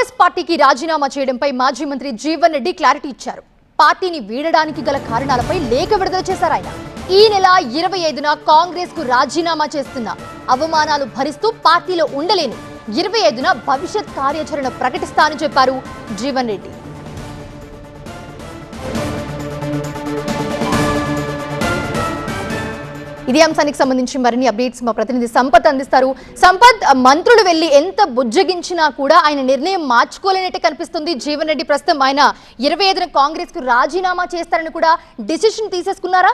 కాంగ్రెస్ పార్టీకి రాజీనామా చేయడంపై మాజీ మంత్రి జీవన్ రెడ్డి క్లారిటీ ఇచ్చారు. పార్టీని వీడడానికి గల కారణాలపై లేఖ విడుదల చేశారు ఆయన. ఈ నెల 25న కాంగ్రెస్ కు రాజీనామా చేస్తున్నా, అవమానాలు భరిస్తూ పార్టీలో ఉండలేను, 25న భవిష్యత్ కార్యాచరణ ప్రకటిస్తానని చెప్పారు జీవన్ రెడ్డి. ఇదే అంశానికి సంబంధించి మరిన్ని అప్డేట్స్ మా ప్రతినిధి సంపత్ అందిస్తారు. సంపత్, మంత్రులు వెళ్లి ఎంత బుజ్జగించినా కూడా ఆయన నిర్ణయం మార్చుకోలేనట్టే కనిపిస్తుంది. జీవన్ రెడ్డి ప్రస్తుతం ఆయన 25న కాంగ్రెస్ కు రాజీనామా చేస్తారని కూడా డిసిషన్ తీసేసుకున్నారా?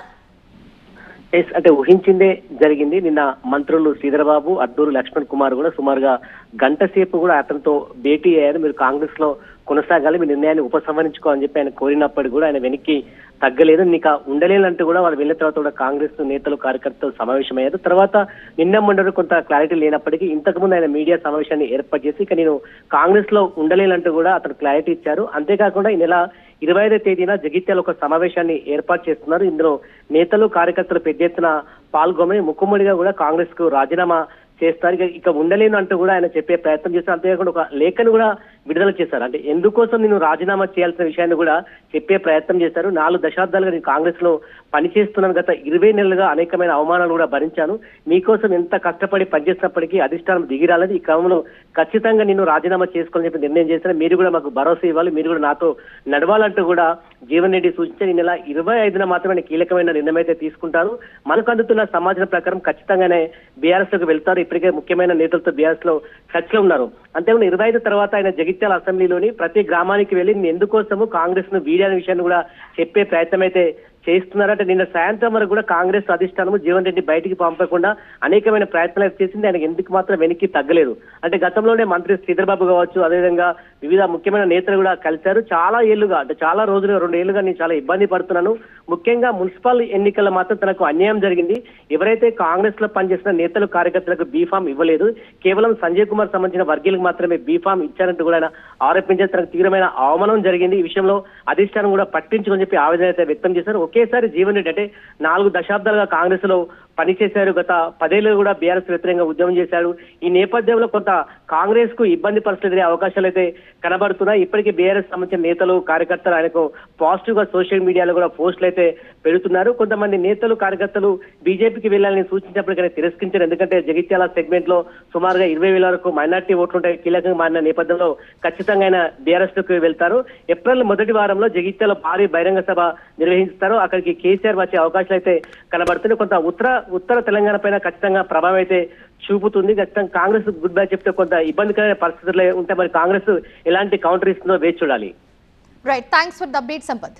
అంటే ఊహించిందే జరిగింది. నిన్న మంత్రులు శ్రీధరబాబు, అడ్డూరు లక్ష్మణ్ కుమార్ కూడా సుమారుగా గంట సేపు కూడా అతనితో భేటీ అయ్యారు. మీరు కాంగ్రెస్ లో కొనసాగాలి, మీ నిర్ణయాన్ని ఉపసంహరించుకోవాలని చెప్పి ఆయన కోరినప్పటికీ కూడా ఆయన వెనక్కి తగ్గలేదు. నీకు ఉండలేనంటూ కూడా వాళ్ళు వెళ్ళిన తర్వాత కూడా కాంగ్రెస్ నేతలు కార్యకర్తలు సమావేశమయ్యారు. తర్వాత నిన్న మొన్న కొంత క్లారిటీ లేనప్పటికీ ఇంతకుముందు ఆయన మీడియా సమావేశాన్ని ఏర్పాటు చేసి ఇక నేను కాంగ్రెస్ లో ఉండలేనంటూ కూడా అతను క్లారిటీ ఇచ్చారు. అంతేకాకుండా ఈ నెల 25వ తేదీన జగిత్యాల ఒక సమావేశాన్ని ఏర్పాటు చేస్తున్నారు. ఇందులో నేతలు కార్యకర్తలు పెద్ద ఎత్తున పాల్గొని ముక్కుమ్మడిగా కూడా కాంగ్రెస్ కు రాజీనామా చేస్తారు. ఇక ఉండలేను అంటూ కూడా ఆయన చెప్పే ప్రయత్నం చేస్తారు. అంతేకాకుండా ఒక లేఖను కూడా విడుదల చేశారు. అంటే ఎందుకోసం నేను రాజీనామా చేయాల్సిన విషయాన్ని కూడా చెప్పే ప్రయత్నం చేశారు. 4 దశాబ్దాలుగా నేను కాంగ్రెస్ లో పనిచేస్తున్నాను. గత 20 నెలలుగా అనేకమైన అవమానాలు కూడా భరించాను. మీకోసం ఎంత కష్టపడి పనిచేసినప్పటికీ అధిష్టానం దిగిరాలని, ఈ క్రమంలో ఖచ్చితంగా నేను రాజీనామా చేసుకోవాలని చెప్పి నిర్ణయం చేశాను. మీరు కూడా మాకు భరోసా ఇవ్వాలి, మీరు కూడా నాతో నడవాలంటూ కూడా జీవన్ రెడ్డి సూచించారు. ఈ నెల 25న మాత్రమే కీలకమైన నిర్ణయం అయితే తీసుకుంటారు. మనకు అందుతున్న సమాచారం ప్రకారం ఖచ్చితంగానే బీఆర్ఎస్ లోకి వెళ్తారు. ఇప్పటికే ముఖ్యమైన నేతలతో బీఆర్ఎస్ లో చర్చ లో ఉన్నారు. అంతేకాకుండా 25 తర్వాత ఆయన జగిత్యాల అసెంబ్లీలోని ప్రతి గ్రామానికి వెళ్లి ఎందుకోసము కాంగ్రెస్ ను వీడే విషయాన్ని కూడా చెప్పే ప్రయత్నం అయితే చేస్తున్నారంటే నిన్న సాయంత్రం వరకు కూడా కాంగ్రెస్ అధిష్టానము జీవన్ రెడ్డి బయటికి పంపకుండా అనేకమైన ప్రయత్నాలు చేసింది. ఆయన ఎందుకు మాత్రం వెనక్కి తగ్గలేదు. అంటే గతంలోనే మంత్రి శ్రీధరబాబు కావచ్చు, అదేవిధంగా వివిధ ముఖ్యమైన నేతలు కూడా కలిశారు. చాలా ఏళ్లుగా, అంటే చాలా రోజులుగా 2 ఏళ్లుగా నేను చాలా ఇబ్బంది పడుతున్నాను. ముఖ్యంగా మున్సిపల్ ఎన్నికల్లో మాత్రం తనకు అన్యాయం జరిగింది. ఎవరైతే కాంగ్రెస్ లో పనిచేసిన నేతలు కార్యకర్తలకు బీఫామ్ ఇవ్వలేదు, కేవలం సంజయ్ కుమార్ సంబంధించిన వర్గీయులకు మాత్రమే బీఫామ్ ఇచ్చారంటూ కూడా ఆయన ఆరోపించారు. తనకు తీవ్రమైన అవమానం జరిగింది. ఈ విషయంలో అధిష్టానం కూడా పట్టించుకొని చెప్పి ఆవేదన అయితే వ్యక్తం చేశారు. ఒకేసారి జీవన్ రెడ్డి అంటే 4 దశాబ్దాలుగా కాంగ్రెస్ లో పనిచేశారు. గత 10 ఏళ్ళు కూడా బీఆర్ఎస్ వ్యతిరేకంగా ఉద్యమం చేశారు. ఈ నేపథ్యంలో కొంత కాంగ్రెస్ కు ఇబ్బంది పరిస్థితి అవకాశాలు అయితే కనబడుతున్నాయి. ఇప్పటికీ బీఆర్ఎస్ సంబంధించిన నేతలు కార్యకర్తలు ఆయనకు పాజిటివ్ గా సోషల్ మీడియాలో కూడా పోస్టులు అయితే పెడుతున్నారు. కొంతమంది నేతలు కార్యకర్తలు బీజేపీకి వెళ్లాలని సూచించినప్పటికీ తిరస్కరించారు. ఎందుకంటే జగిత్యాల సెగ్మెంట్ లో సుమారుగా 20,000 వరకు మైనార్టీ ఓట్లుంటాయి. కీలకంగా మారిన నేపథ్యంలో ఖచ్చితంగా ఆయన బీఆర్ఎస్ లోకి వెళ్తారు. ఏప్రిల్ మొదటి వారంలో జగిత్యాల భారీ బహిరంగ సభ నిర్వహిస్తారు. అక్కడికి కేసీఆర్ వచ్చే అవకాశాలు అయితే కనబడుతున్నాయి. కొంత ఉత్తర తెలంగాణ పైన ఖచ్చితంగా ప్రభావం అయితే చూపుతుంది. ఖచ్చితంగా కాంగ్రెస్ గుడ్ బై చెప్తే కొంత ఇబ్బందికరమైన పరిస్థితులు ఉంటే మరి కాంగ్రెస్ ఎలాంటి కౌంటర్ ఇస్తుందో వేచి చూడాలి. Right, thanks for the update Sampath.